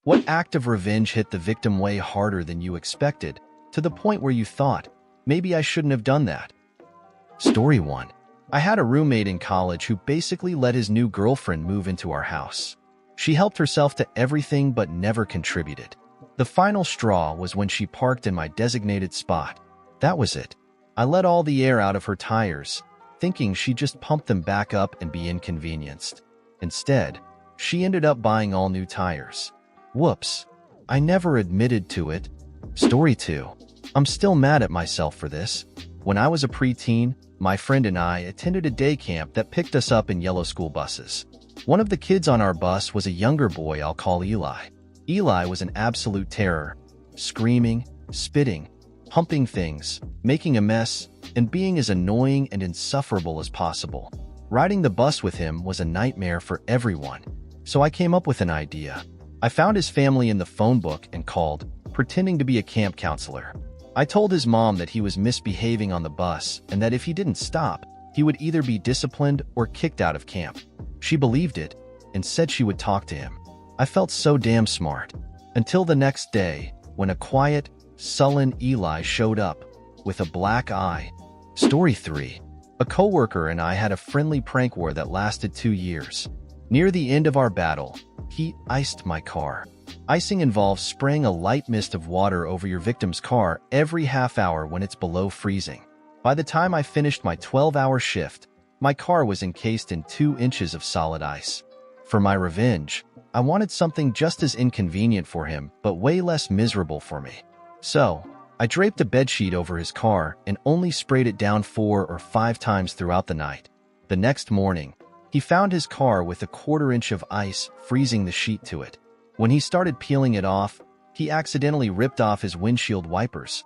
What act of revenge hit the victim way harder than you expected, to the point where you thought, maybe I shouldn't have done that? Story 1. I had a roommate in college who basically let his new girlfriend move into our house. She helped herself to everything but never contributed. The final straw was when she parked in my designated spot. That was it. I let all the air out of her tires, thinking she'd just pump them back up and be inconvenienced. Instead, she ended up buying all new tires. Whoops. I never admitted to it. Story 2. I'm still mad at myself for this. When I was a preteen, my friend and I attended a day camp that picked us up in yellow school buses. One of the kids on our bus was a younger boy I'll call Eli. Eli was an absolute terror, screaming, spitting, humping things, making a mess, and being as annoying and insufferable as possible. Riding the bus with him was a nightmare for everyone. So I came up with an idea. I found his family in the phone book and called, pretending to be a camp counselor. I told his mom that he was misbehaving on the bus and that if he didn't stop, he would either be disciplined or kicked out of camp. She believed it and said she would talk to him. I felt so damn smart. Until the next day, when a quiet, sullen Eli showed up with a black eye. Story 3. A coworker and I had a friendly prank war that lasted 2 years. Near the end of our battle, he iced my car. Icing involves spraying a light mist of water over your victim's car every half hour when it's below freezing. By the time I finished my 12-hour shift, my car was encased in 2 inches of solid ice. For my revenge, I wanted something just as inconvenient for him, but way less miserable for me. So, I draped a bedsheet over his car and only sprayed it down 4 or 5 times throughout the night. The next morning, he found his car with a 1/4 inch of ice freezing the sheet to it. When he started peeling it off, he accidentally ripped off his windshield wipers,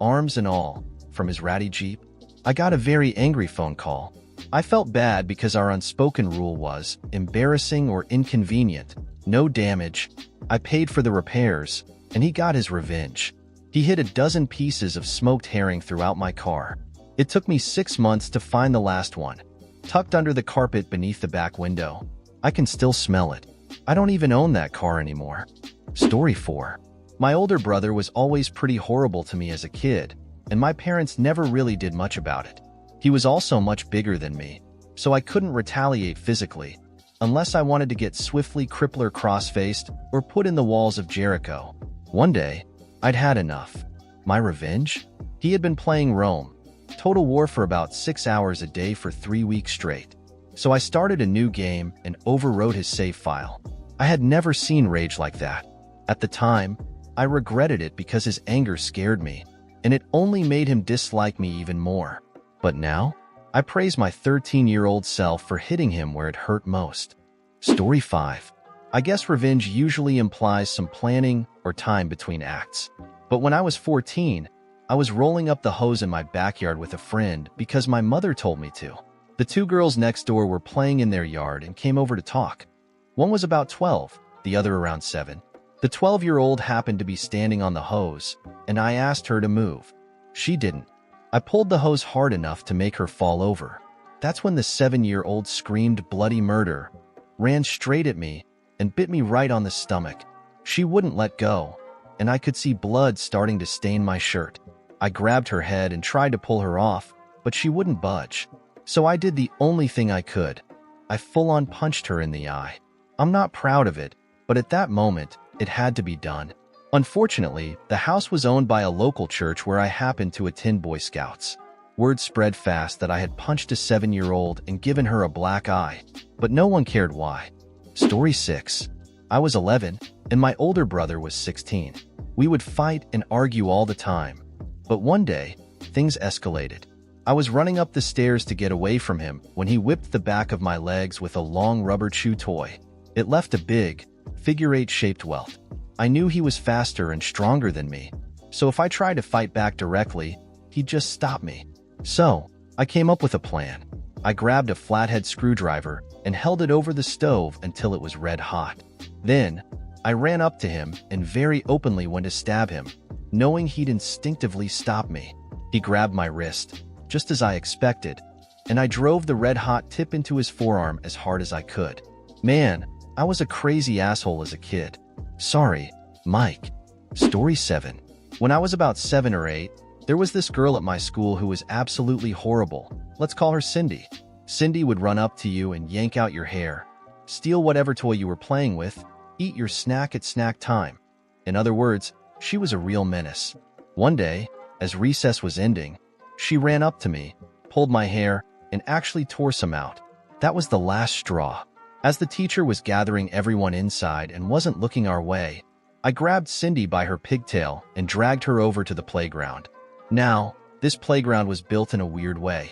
arms and all, from his ratty Jeep. I got a very angry phone call. I felt bad because our unspoken rule was embarrassing or inconvenient, no damage. I paid for the repairs, and he got his revenge. He hid a dozen pieces of smoked herring throughout my car. It took me 6 months to find the last one, tucked under the carpet beneath the back window. I can still smell it. I don't even own that car anymore. Story 4. My older brother was always pretty horrible to me as a kid, and my parents never really did much about it. He was also much bigger than me, so I couldn't retaliate physically, unless I wanted to get swiftly crippler cross-faced or put in the walls of Jericho. One day, I'd had enough. My revenge? He had been playing Rome, Total War for about 6 hours a day for 3 weeks straight. So I started a new game and overwrote his save file. I had never seen rage like that. At the time, I regretted it because his anger scared me, and it only made him dislike me even more. But now, I praise my 13-year-old self for hitting him where it hurt most. Story 5. I guess revenge usually implies some planning or time between acts. But when I was 14, I was rolling up the hose in my backyard with a friend because my mother told me to. The 2 girls next door were playing in their yard and came over to talk. One was about 12, the other around 7. The 12-year-old happened to be standing on the hose, and I asked her to move. She didn't. I pulled the hose hard enough to make her fall over. That's when the 7-year-old screamed bloody murder, ran straight at me, and bit me right on the stomach. She wouldn't let go, and I could see blood starting to stain my shirt. I grabbed her head and tried to pull her off, but she wouldn't budge. So I did the only thing I could. I full-on punched her in the eye. I'm not proud of it, but at that moment, it had to be done. Unfortunately, the house was owned by a local church where I happened to attend Boy Scouts. Word spread fast that I had punched a 7-year-old and given her a black eye, but no one cared why. Story 6. I was 11, and my older brother was 16. We would fight and argue all the time. But one day, things escalated. I was running up the stairs to get away from him when he whipped the back of my legs with a long rubber chew toy. It left a big, figure-8-shaped welt. I knew he was faster and stronger than me, so if I tried to fight back directly, he'd just stop me. So, I came up with a plan. I grabbed a flathead screwdriver and held it over the stove until it was red hot. Then, I ran up to him and very openly went to stab him, knowing he'd instinctively stop me. He grabbed my wrist, just as I expected, and I drove the red-hot tip into his forearm as hard as I could. Man, I was a crazy asshole as a kid. Sorry, Mike. Story 7. When I was about 7 or 8, there was this girl at my school who was absolutely horrible. Let's call her Cindy. Cindy would run up to you and yank out your hair, steal whatever toy you were playing with, eat your snack at snack time. In other words, she was a real menace. One day, as recess was ending, she ran up to me, pulled my hair, and actually tore some out. That was the last straw. As the teacher was gathering everyone inside and wasn't looking our way, I grabbed Cindy by her pigtail and dragged her over to the playground. Now, this playground was built in a weird way.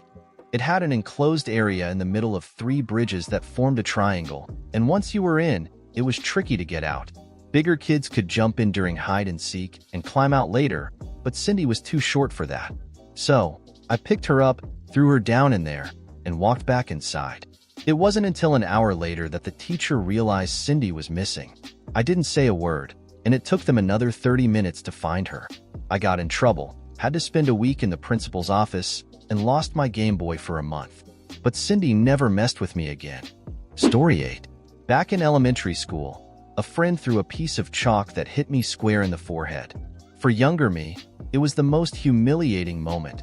It had an enclosed area in the middle of 3 bridges that formed a triangle, and once you were in, it was tricky to get out. Bigger kids could jump in during hide and seek and climb out later, but Cindy was too short for that. So, I picked her up, threw her down in there, and walked back inside. It wasn't until an hour later that the teacher realized Cindy was missing. I didn't say a word, and it took them another 30 minutes to find her. I got in trouble, had to spend a week in the principal's office, and lost my Game Boy for a month. But Cindy never messed with me again. Story 8. Back in elementary school, a friend threw a piece of chalk that hit me square in the forehead. For younger me, it was the most humiliating moment.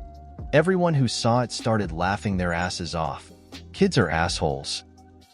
Everyone who saw it started laughing their asses off. Kids are assholes.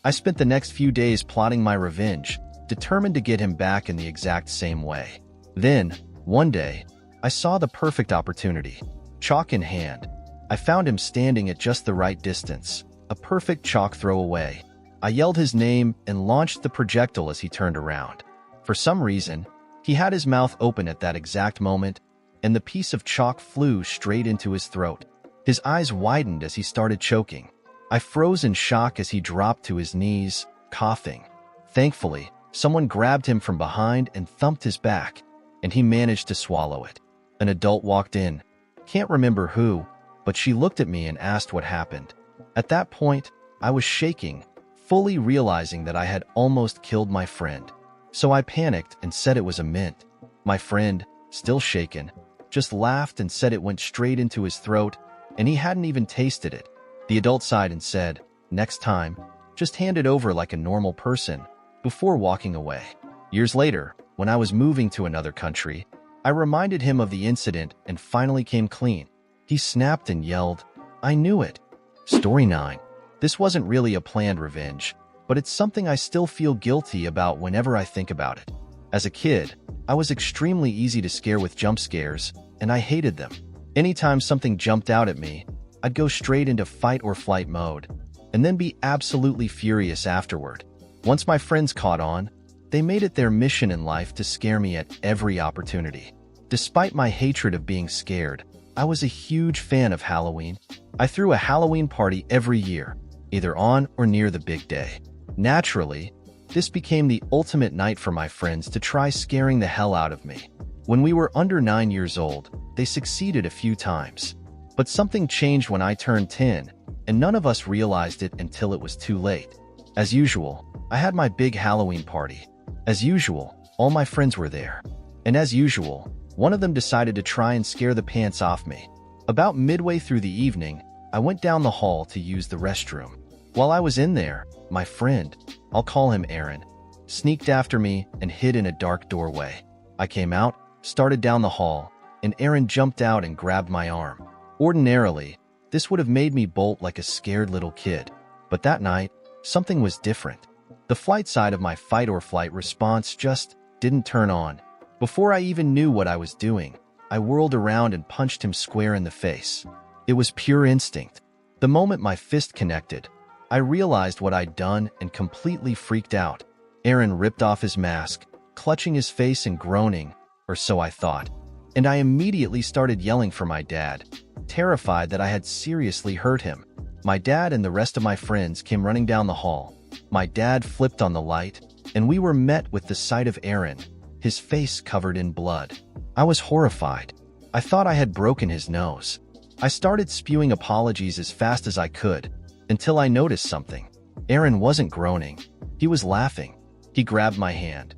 I spent the next few days plotting my revenge, determined to get him back in the exact same way. Then, one day, I saw the perfect opportunity. Chalk in hand, I found him standing at just the right distance, a perfect chalk throw away. I yelled his name and launched the projectile as he turned around. For some reason, he had his mouth open at that exact moment, and the piece of chalk flew straight into his throat. His eyes widened as he started choking. I froze in shock as he dropped to his knees, coughing. Thankfully, someone grabbed him from behind and thumped his back, and he managed to swallow it. An adult walked in. Can't remember who, but she looked at me and asked what happened. At that point, I was shaking, fully realizing that I had almost killed my friend. So I panicked and said it was a mint. My friend, still shaken, just laughed and said it went straight into his throat, and he hadn't even tasted it. The adult sighed and said, "Next time, just hand it over like a normal person," before walking away. Years later, when I was moving to another country, I reminded him of the incident and finally came clean. He snapped and yelled, "I knew it." Story 9. This wasn't really a planned revenge, but it's something I still feel guilty about whenever I think about it. As a kid, I was extremely easy to scare with jump scares, and I hated them. Anytime something jumped out at me, I'd go straight into fight or flight mode, and then be absolutely furious afterward. Once my friends caught on, they made it their mission in life to scare me at every opportunity. Despite my hatred of being scared, I was a huge fan of Halloween. I threw a Halloween party every year, either on or near the big day. Naturally, this became the ultimate night for my friends to try scaring the hell out of me. When we were under 9 years old, they succeeded a few times. But something changed when I turned 10, and none of us realized it until it was too late. As usual, I had my big Halloween party. As usual, all my friends were there. And as usual, one of them decided to try and scare the pants off me. About midway through the evening, I went down the hall to use the restroom. While I was in there, my friend, I'll call him Aaron, sneaked after me and hid in a dark doorway. I came out, started down the hall, and Aaron jumped out and grabbed my arm. Ordinarily, this would have made me bolt like a scared little kid. But that night, something was different. The flight side of my fight or flight response just didn't turn on. Before I even knew what I was doing, I whirled around and punched him square in the face. It was pure instinct. The moment my fist connected, I realized what I'd done and completely freaked out. Aaron ripped off his mask, clutching his face and groaning, or so I thought. And I immediately started yelling for my dad, terrified that I had seriously hurt him. My dad and the rest of my friends came running down the hall. My dad flipped on the light, and we were met with the sight of Aaron, his face covered in blood. I was horrified. I thought I had broken his nose. I started spewing apologies as fast as I could, until I noticed something. Aaron wasn't groaning. He was laughing. He grabbed my hand,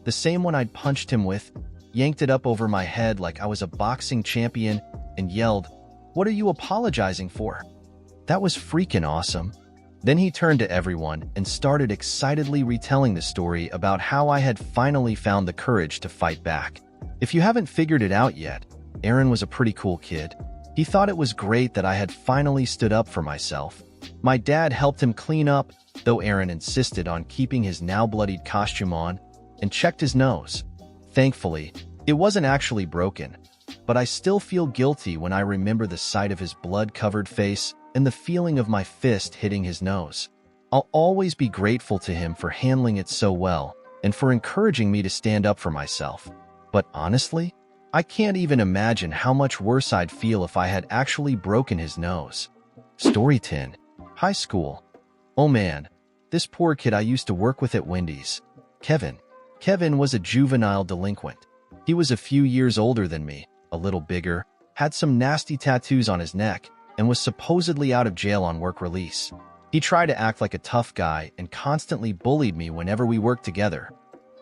the same one I'd punched him with, yanked it up over my head like I was a boxing champion, and yelled, "What are you apologizing for?" That was freaking awesome. Then he turned to everyone and started excitedly retelling the story about how I had finally found the courage to fight back. If you haven't figured it out yet, Aaron was a pretty cool kid. He thought it was great that I had finally stood up for myself. My dad helped him clean up, though Aaron insisted on keeping his now bloodied costume on, and checked his nose. Thankfully, it wasn't actually broken, but I still feel guilty when I remember the sight of his blood-covered face and the feeling of my fist hitting his nose. I'll always be grateful to him for handling it so well and for encouraging me to stand up for myself. But honestly, I can't even imagine how much worse I'd feel if I had actually broken his nose. Story 10. High school. Oh man, this poor kid I used to work with at Wendy's. Kevin. Kevin was a juvenile delinquent. He was a few years older than me, a little bigger, had some nasty tattoos on his neck, and was supposedly out of jail on work release. He tried to act like a tough guy and constantly bullied me whenever we worked together,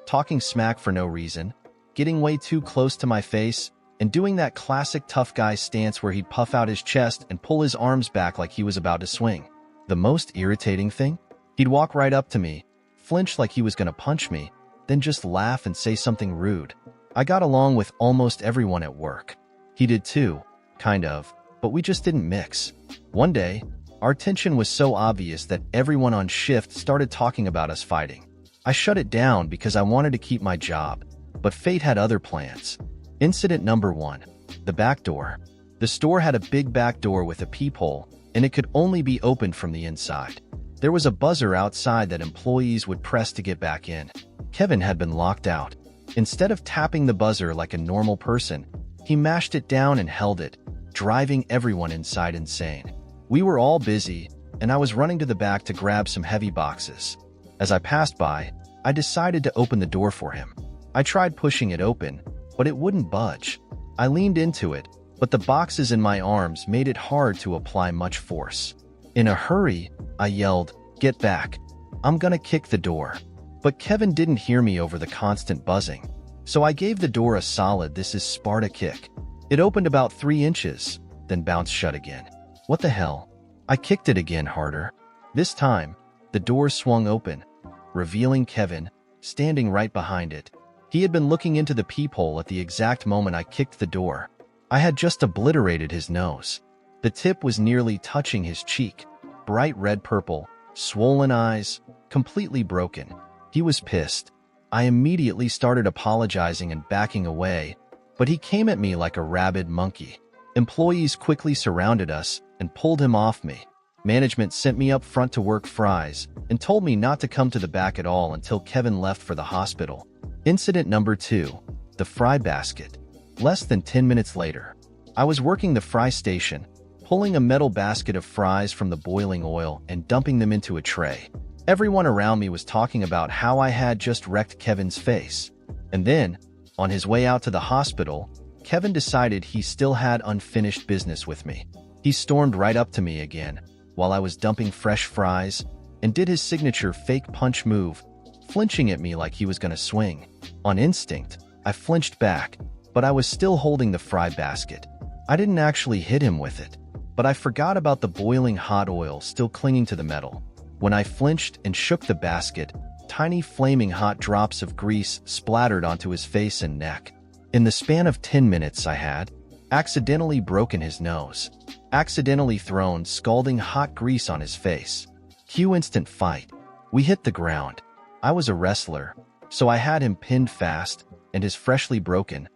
talking smack for no reason, getting way too close to my face, and doing that classic tough guy stance where he'd puff out his chest and pull his arms back like he was about to swing. The most irritating thing? He'd walk right up to me, flinch like he was going to punch me, then just laugh and say something rude. I got along with almost everyone at work. He did too, kind of, but we just didn't mix. One day, our tension was so obvious that everyone on shift started talking about us fighting. I shut it down because I wanted to keep my job, but fate had other plans. Incident number 1. The back door. The store had a big back door with a peephole, and it could only be opened from the inside. There was a buzzer outside that employees would press to get back in. Kevin had been locked out. Instead of tapping the buzzer like a normal person, he mashed it down and held it, driving everyone inside insane. We were all busy, and I was running to the back to grab some heavy boxes. As I passed by, I decided to open the door for him. I tried pushing it open, but it wouldn't budge. I leaned into it, but the boxes in my arms made it hard to apply much force. In a hurry, I yelled, "Get back. I'm gonna kick the door." But Kevin didn't hear me over the constant buzzing. So I gave the door a solid "this is Sparta" kick. It opened about 3 inches, then bounced shut again. What the hell? I kicked it again harder. This time, the door swung open, revealing Kevin, standing right behind it. He had been looking into the peephole at the exact moment I kicked the door. I had just obliterated his nose. The tip was nearly touching his cheek, bright red-purple, swollen eyes, completely broken. He was pissed. I immediately started apologizing and backing away, but he came at me like a rabid monkey. Employees quickly surrounded us and pulled him off me. Management sent me up front to work fries and told me not to come to the back at all until Kevin left for the hospital. Incident number 2. The fry basket. Less than 10 minutes later, I was working the fry station, pulling a metal basket of fries from the boiling oil and dumping them into a tray. Everyone around me was talking about how I had just wrecked Kevin's face. And then, on his way out to the hospital, Kevin decided he still had unfinished business with me. He stormed right up to me again, while I was dumping fresh fries, and did his signature fake punch move, flinching at me like he was gonna swing. On instinct, I flinched back, but I was still holding the fry basket. I didn't actually hit him with it, but I forgot about the boiling hot oil still clinging to the metal. When I flinched and shook the basket, tiny flaming hot drops of grease splattered onto his face and neck. In the span of 10 minutes I had accidentally broken his nose, accidentally thrown scalding hot grease on his face. Cue instant fight. We hit the ground. I was a wrestler, so I had him pinned fast, and his freshly broken,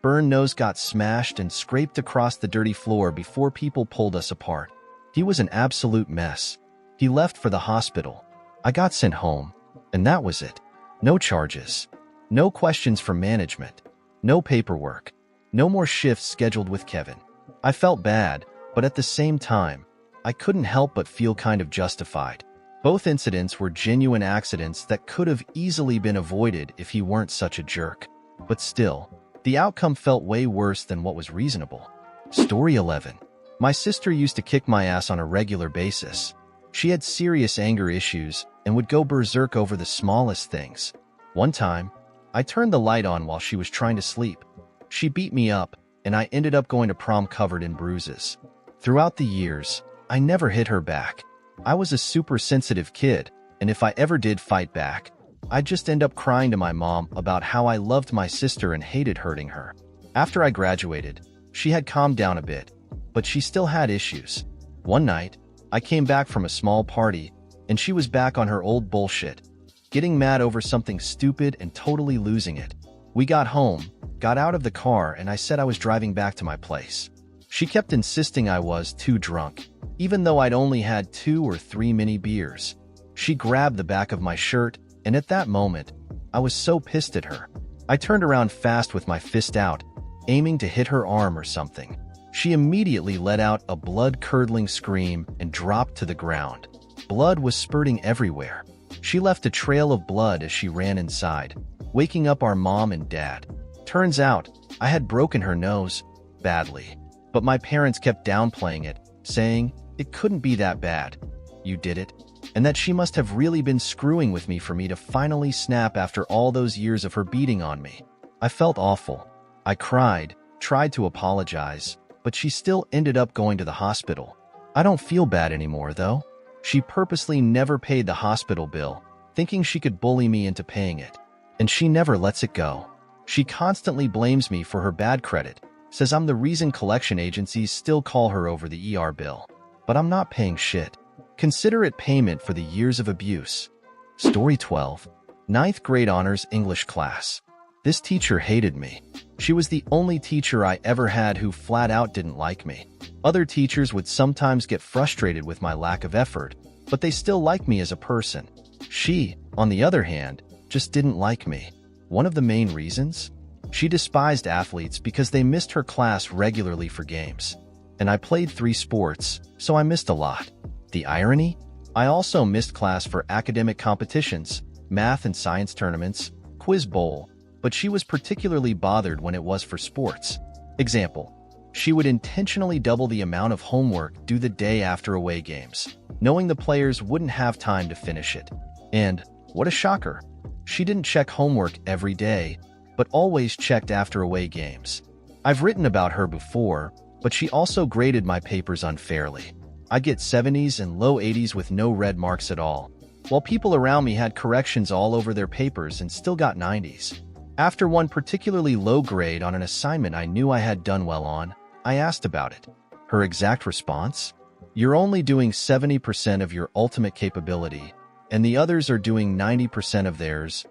burned nose got smashed and scraped across the dirty floor before people pulled us apart. He was an absolute mess. He left for the hospital. I got sent home, and that was it. No charges. No questions from management. No paperwork. No more shifts scheduled with Kevin. I felt bad, but at the same time, I couldn't help but feel kind of justified. Both incidents were genuine accidents that could have easily been avoided if he weren't such a jerk. But still, the outcome felt way worse than what was reasonable. Story 11. My sister used to kick my ass on a regular basis. She had serious anger issues and would go berserk over the smallest things. One time, I turned the light on while she was trying to sleep. She beat me up, and I ended up going to prom covered in bruises. Throughout the years, I never hit her back. I was a super sensitive kid, and if I ever did fight back, I'd just end up crying to my mom about how I loved my sister and hated hurting her. After I graduated, she had calmed down a bit, but she still had issues. One night, I came back from a small party, and she was back on her old bullshit, getting mad over something stupid and totally losing it. We got home, got out of the car, and I said I was driving back to my place. She kept insisting I was too drunk, even though I'd only had 2 or 3 mini beers. She grabbed the back of my shirt, and at that moment, I was so pissed at her. I turned around fast with my fist out, aiming to hit her arm or something. She immediately let out a blood-curdling scream and dropped to the ground. Blood was spurting everywhere. She left a trail of blood as she ran inside, waking up our mom and dad. Turns out, I had broken her nose, badly. But my parents kept downplaying it, saying it couldn't be that bad. You did it? And that she must have really been screwing with me for me to finally snap after all those years of her beating on me. I felt awful. I cried, tried to apologize, but she still ended up going to the hospital. I don't feel bad anymore, though. She purposely never paid the hospital bill, thinking she could bully me into paying it. And she never lets it go. She constantly blames me for her bad credit, says I'm the reason collection agencies still call her over the ER bill. But I'm not paying shit. Consider it payment for the years of abuse. Story 12. 9th grade honors English class. This teacher hated me. She was the only teacher I ever had who flat out didn't like me. Other teachers would sometimes get frustrated with my lack of effort, but they still liked me as a person. She, on the other hand, just didn't like me. One of the main reasons? She despised athletes because they missed her class regularly for games. And I played 3 sports, so I missed a lot. The irony? I also missed class for academic competitions, math and science tournaments, quiz bowl, but she was particularly bothered when it was for sports. Example, she would intentionally double the amount of homework due the day after away games, knowing the players wouldn't have time to finish it. And, what a shocker, she didn't check homework every day, but always checked after away games. I've written about her before, but she also graded my papers unfairly. I get 70s and low 80s with no red marks at all, while people around me had corrections all over their papers and still got 90s. After one particularly low grade on an assignment I knew I had done well on, I asked about it. Her exact response? You're only doing 70% of your ultimate capability, and the others are doing 90% of theirs.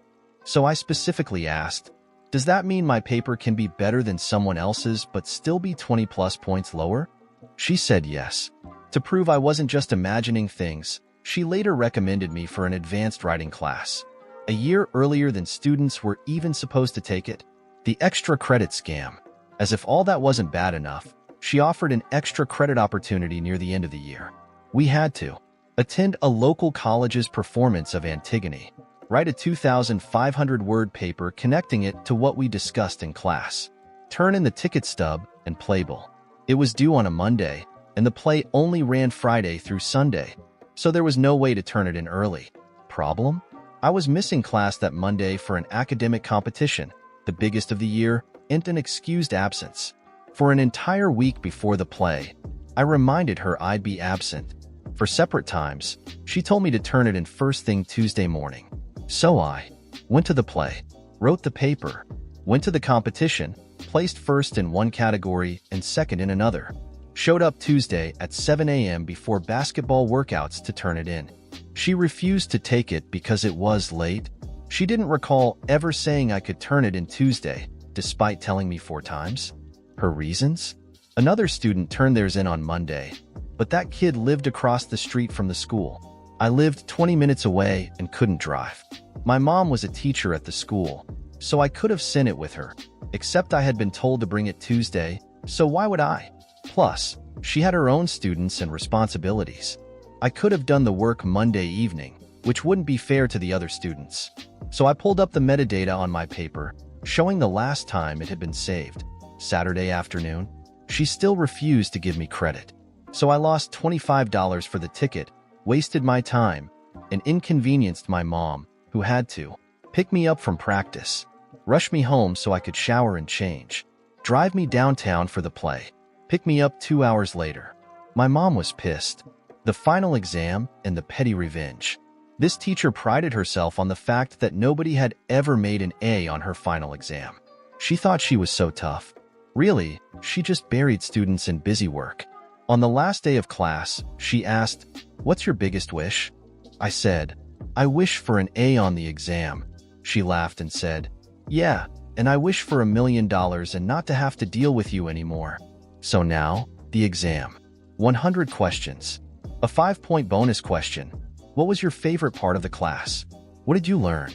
So I specifically asked, does that mean my paper can be better than someone else's but still be 20 plus points lower? She said yes. To prove I wasn't just imagining things, she later recommended me for an advanced writing class. A year earlier than students were even supposed to take it. The extra credit scam. As if all that wasn't bad enough, she offered an extra credit opportunity near the end of the year. We had to attend a local college's performance of Antigone, write a 2,500-word paper connecting it to what we discussed in class, turn in the ticket stub, and playbill. It was due on a Monday, and the play only ran Friday through Sunday, so there was no way to turn it in early. Problem? I was missing class that Monday for an academic competition, the biggest of the year, and an excused absence. For an entire week before the play, I reminded her I'd be absent. For separate times, she told me to turn it in first thing Tuesday morning. So I went to the play, wrote the paper, went to the competition, placed first in one category and second in another. Showed up Tuesday at 7 a.m. before basketball workouts to turn it in. She refused to take it because it was late. She didn't recall ever saying I could turn it in Tuesday, despite telling me 4 times. Her reasons? Another student turned theirs in on Monday, but that kid lived across the street from the school. I lived 20 minutes away and couldn't drive. My mom was a teacher at the school, so I could have sent it with her, except I had been told to bring it Tuesday, so why would I? Plus, she had her own students and responsibilities. I could have done the work Monday evening, which wouldn't be fair to the other students. So I pulled up the metadata on my paper, showing the last time it had been saved, Saturday afternoon. She still refused to give me credit. So I lost $25 for the ticket, wasted my time, and inconvenienced my mom, who had to pick me up from practice, rush me home so I could shower and change, drive me downtown for the play, pick me up 2 hours later. My mom was pissed. The The final exam and the petty revenge. This teacher prided herself on the fact that nobody had ever made an A on her final exam. She thought she was so tough. Really, she just buried students in busy work. On the last day of class, she asked, "What's your biggest wish?" I said, "I wish for an A on the exam." She laughed and said, "Yeah, and I wish for $1 million and not to have to deal with you anymore." So now, the exam. 100 questions. A 5-point bonus question. What was your favorite part of the class? What did you learn?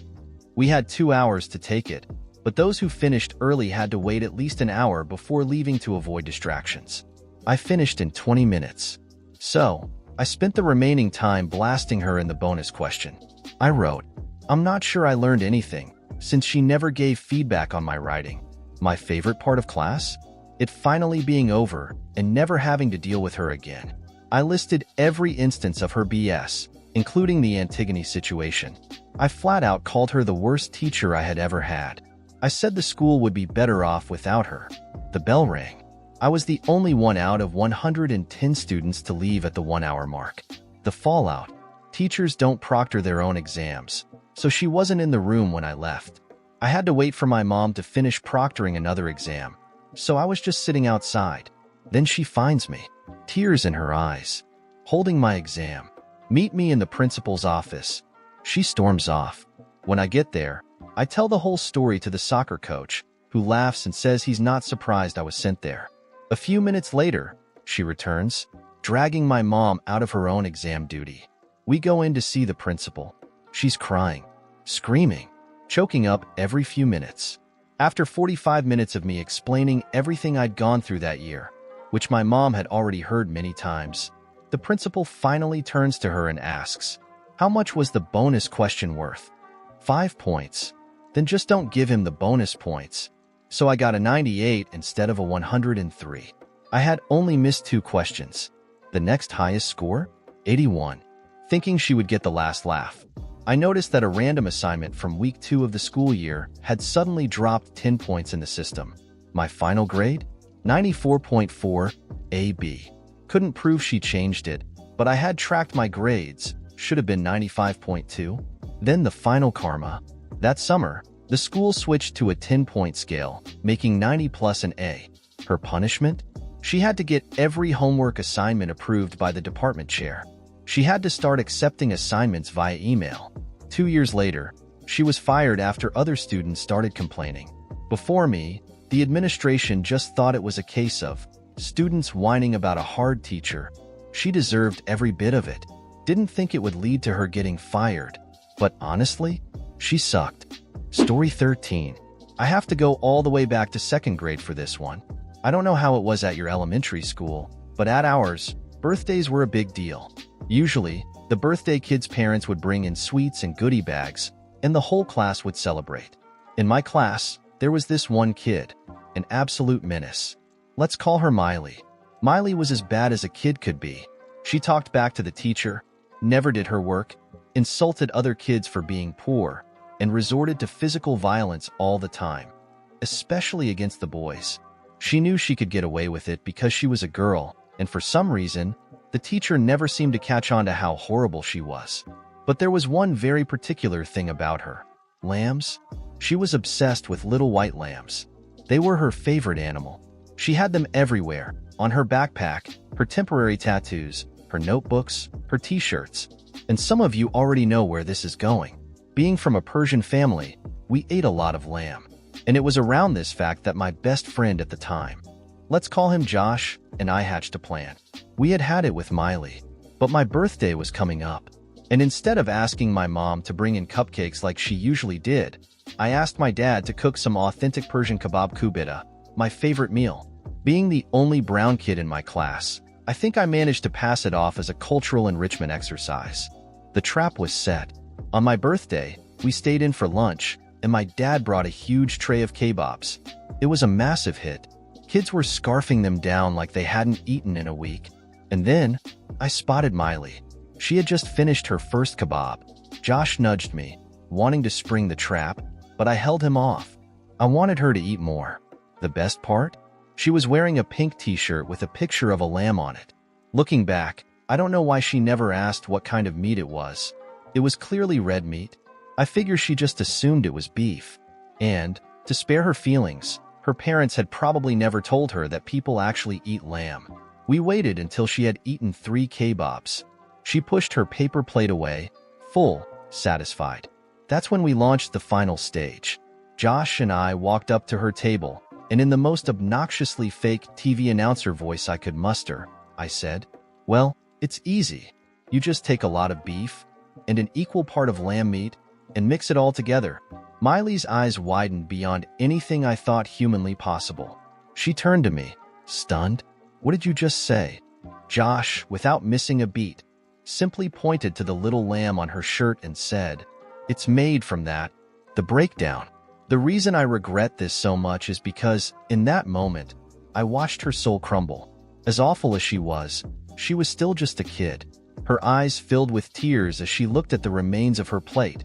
We had 2 hours to take it, but those who finished early had to wait at least an hour before leaving to avoid distractions. I finished in 20 minutes. So, I spent the remaining time blasting her in the bonus question. I wrote, "I'm not sure I learned anything, since she never gave feedback on my writing. My favorite part of class? It finally being over and never having to deal with her again." I listed every instance of her BS, including the Antigone situation. I flat out called her the worst teacher I had ever had. I said the school would be better off without her. The bell rang. I was the only one out of 110 students to leave at the 1-hour mark. The fallout. Teachers don't proctor their own exams, so she wasn't in the room when I left. I had to wait for my mom to finish proctoring another exam, so I was just sitting outside. Then she finds me, tears in her eyes, holding my exam. "Meet me in the principal's office." She storms off. When I get there, I tell the whole story to the soccer coach, who laughs and says he's not surprised I was sent there. A few minutes later, she returns, dragging my mom out of her own exam duty. We go in to see the principal. She's crying, screaming, choking up every few minutes. After 45 minutes of me explaining everything I'd gone through that year, which my mom had already heard many times, the principal finally turns to her and asks, "How much was the bonus question worth?" 5 points. Then just don't give him the bonus points. So I got a 98 instead of a 103. I had only missed 2 questions. The next highest score? 81. Thinking she would get the last laugh, I noticed that a random assignment from week 2 of the school year had suddenly dropped 10 points in the system. My final grade? 94.4 AB. Couldn't prove she changed it, but I had tracked my grades. Should have been 95.2. Then the final karma. That summer, the school switched to a 10-point scale, making 90 plus an A. Her punishment? She had to get every homework assignment approved by the department chair. She had to start accepting assignments via email. 2 years later, she was fired after other students started complaining. Before me, the administration just thought it was a case of students whining about a hard teacher. She deserved every bit of it. Didn't think it would lead to her getting fired. But honestly, she sucked. Story 13. I have to go all the way back to 2nd grade for this one. I don't know how it was at your elementary school, but at ours, birthdays were a big deal. Usually, the birthday kids' parents would bring in sweets and goodie bags, and the whole class would celebrate. In my class, there was this one kid, an absolute menace. Let's call her Miley. Miley was as bad as a kid could be. She talked back to the teacher, never did her work, insulted other kids for being poor, and resorted to physical violence all the time, especially against the boys. She knew she could get away with it because she was a girl, and for some reason, the teacher never seemed to catch on to how horrible she was. But there was one very particular thing about her. Lambs? She was obsessed with little white lambs. They were her favorite animal. She had them everywhere, on her backpack, her temporary tattoos, her notebooks, her t-shirts. And some of you already know where this is going. Being from a Persian family, we ate a lot of lamb. And it was around this fact that my best friend at the time, let's call him Josh, and I hatched a plan. We had had it with Miley, but my birthday was coming up. And instead of asking my mom to bring in cupcakes like she usually did, I asked my dad to cook some authentic Persian kebab kubita, my favorite meal. Being the only brown kid in my class, I think I managed to pass it off as a cultural enrichment exercise. The trap was set. On my birthday, we stayed in for lunch, and my dad brought a huge tray of kebabs. It was a massive hit. Kids were scarfing them down like they hadn't eaten in a week. And then, I spotted Miley. She had just finished her first kebab. Josh nudged me, wanting to spring the trap, but I held him off. I wanted her to eat more. The best part? She was wearing a pink t-shirt with a picture of a lamb on it. Looking back, I don't know why she never asked what kind of meat it was. It was clearly red meat. I figure she just assumed it was beef. And, to spare her feelings, her parents had probably never told her that people actually eat lamb. We waited until she had eaten 3 kebabs. She pushed her paper plate away, full, satisfied. That's when we launched the final stage. Josh and I walked up to her table, and in the most obnoxiously fake TV announcer voice I could muster, I said, "Well, it's easy. You just take a lot of beef and an equal part of lamb meat and mix it all together." Miley's eyes widened beyond anything I thought humanly possible. She turned to me, stunned. "What did you just say?" Josh, without missing a beat, simply pointed to the little lamb on her shirt and said, "It's made from that." The breakdown. The reason I regret this so much is because, in that moment, I watched her soul crumble. As awful as she was still just a kid. Her eyes filled with tears as she looked at the remains of her plate,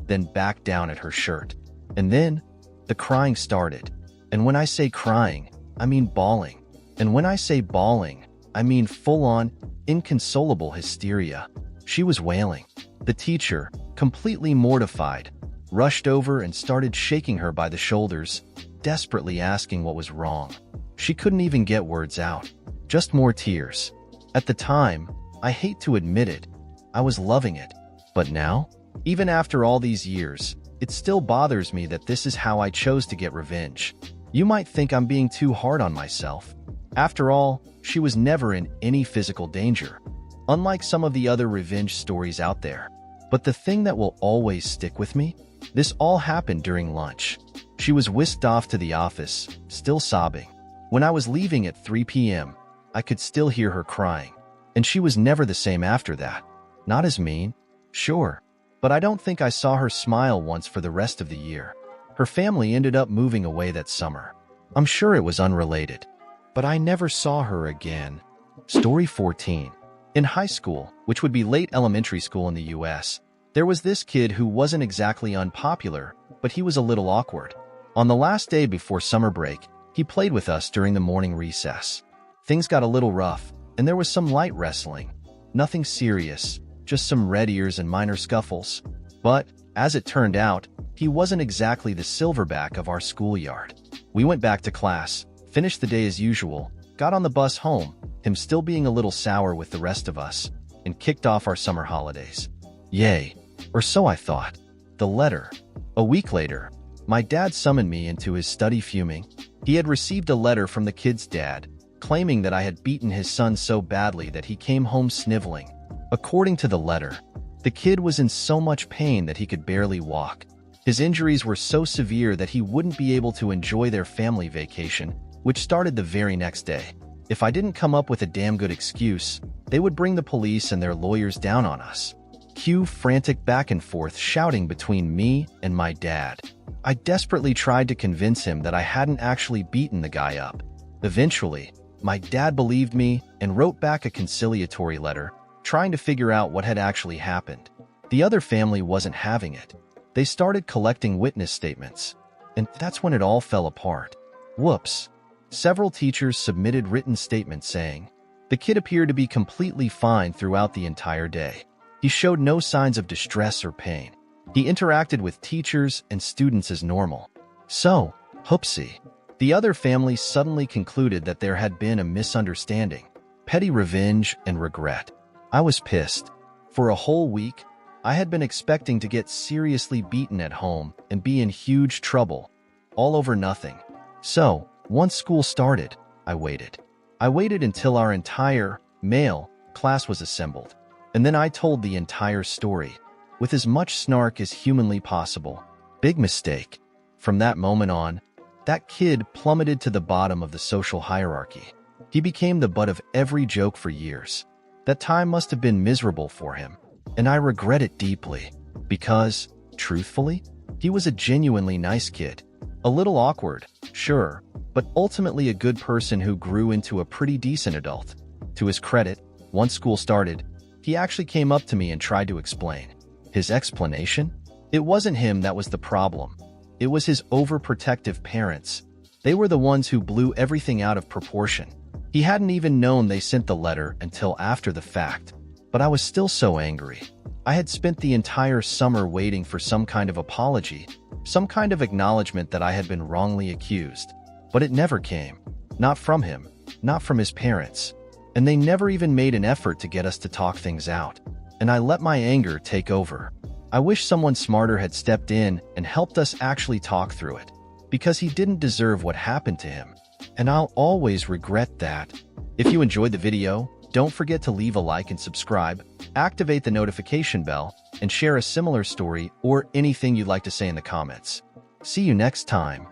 then back down at her shirt. And then, the crying started. And when I say crying, I mean bawling. And when I say bawling, I mean full-on, inconsolable hysteria. She was wailing. The teacher, completely mortified, rushed over and started shaking her by the shoulders, desperately asking what was wrong. She couldn't even get words out. Just more tears. At the time, I hate to admit it, I was loving it. But now, even after all these years, it still bothers me that this is how I chose to get revenge. You might think I'm being too hard on myself. After all, she was never in any physical danger, unlike some of the other revenge stories out there. But the thing that will always stick with me? This all happened during lunch. She was whisked off to the office, still sobbing. When I was leaving at 3 p.m., I could still hear her crying. And she was never the same after that. Not as mean, sure, but I don't think I saw her smile once for the rest of the year. Her family ended up moving away that summer. I'm sure it was unrelated, but I never saw her again. Story 14. In high school, which would be late elementary school in the US, there was this kid who wasn't exactly unpopular, but he was a little awkward. On the last day before summer break, he played with us during the morning recess. Things got a little rough, and there was some light wrestling. Nothing serious, just some red ears and minor scuffles. But, as it turned out, he wasn't exactly the silverback of our schoolyard. We went back to class, finished the day as usual, got on the bus home, him still being a little sour with the rest of us, and kicked off our summer holidays. Yay, or so I thought. The letter. A week later, my dad summoned me into his study fuming. He had received a letter from the kid's dad, claiming that I had beaten his son so badly that he came home sniveling. According to the letter, the kid was in so much pain that he could barely walk. His injuries were so severe that he wouldn't be able to enjoy their family vacation, which started the very next day. If I didn't come up with a damn good excuse, they would bring the police and their lawyers down on us. Cue frantic back and forth shouting between me and my dad. I desperately tried to convince him that I hadn't actually beaten the guy up. Eventually, my dad believed me and wrote back a conciliatory letter, trying to figure out what had actually happened. The other family wasn't having it. They started collecting witness statements, and that's when it all fell apart. Whoops. Several teachers submitted written statements saying, the kid appeared to be completely fine throughout the entire day. He showed no signs of distress or pain. He interacted with teachers and students as normal. So, whoopsie. The other families suddenly concluded that there had been a misunderstanding, petty revenge, and regret. I was pissed. For a whole week, I had been expecting to get seriously beaten at home and be in huge trouble, all over nothing. So, once school started, I waited. I waited until our entire, male, class was assembled. And then I told the entire story, with as much snark as humanly possible. Big mistake. From that moment on, that kid plummeted to the bottom of the social hierarchy. He became the butt of every joke for years. That time must have been miserable for him, and I regret it deeply, because, truthfully, he was a genuinely nice kid. A little awkward, sure, but ultimately a good person who grew into a pretty decent adult. To his credit, once school started, he actually came up to me and tried to explain. His explanation? It wasn't him that was the problem. It was his overprotective parents. They were the ones who blew everything out of proportion. He hadn't even known they sent the letter until after the fact. But I was still so angry. I had spent the entire summer waiting for some kind of apology, some kind of acknowledgement that I had been wrongly accused. But it never came. Not from him, not from his parents. And they never even made an effort to get us to talk things out. And I let my anger take over. I wish someone smarter had stepped in and helped us actually talk through it. Because he didn't deserve what happened to him. And I'll always regret that. If you enjoyed the video, don't forget to leave a like and subscribe, activate the notification bell, and share a similar story or anything you'd like to say in the comments. See you next time.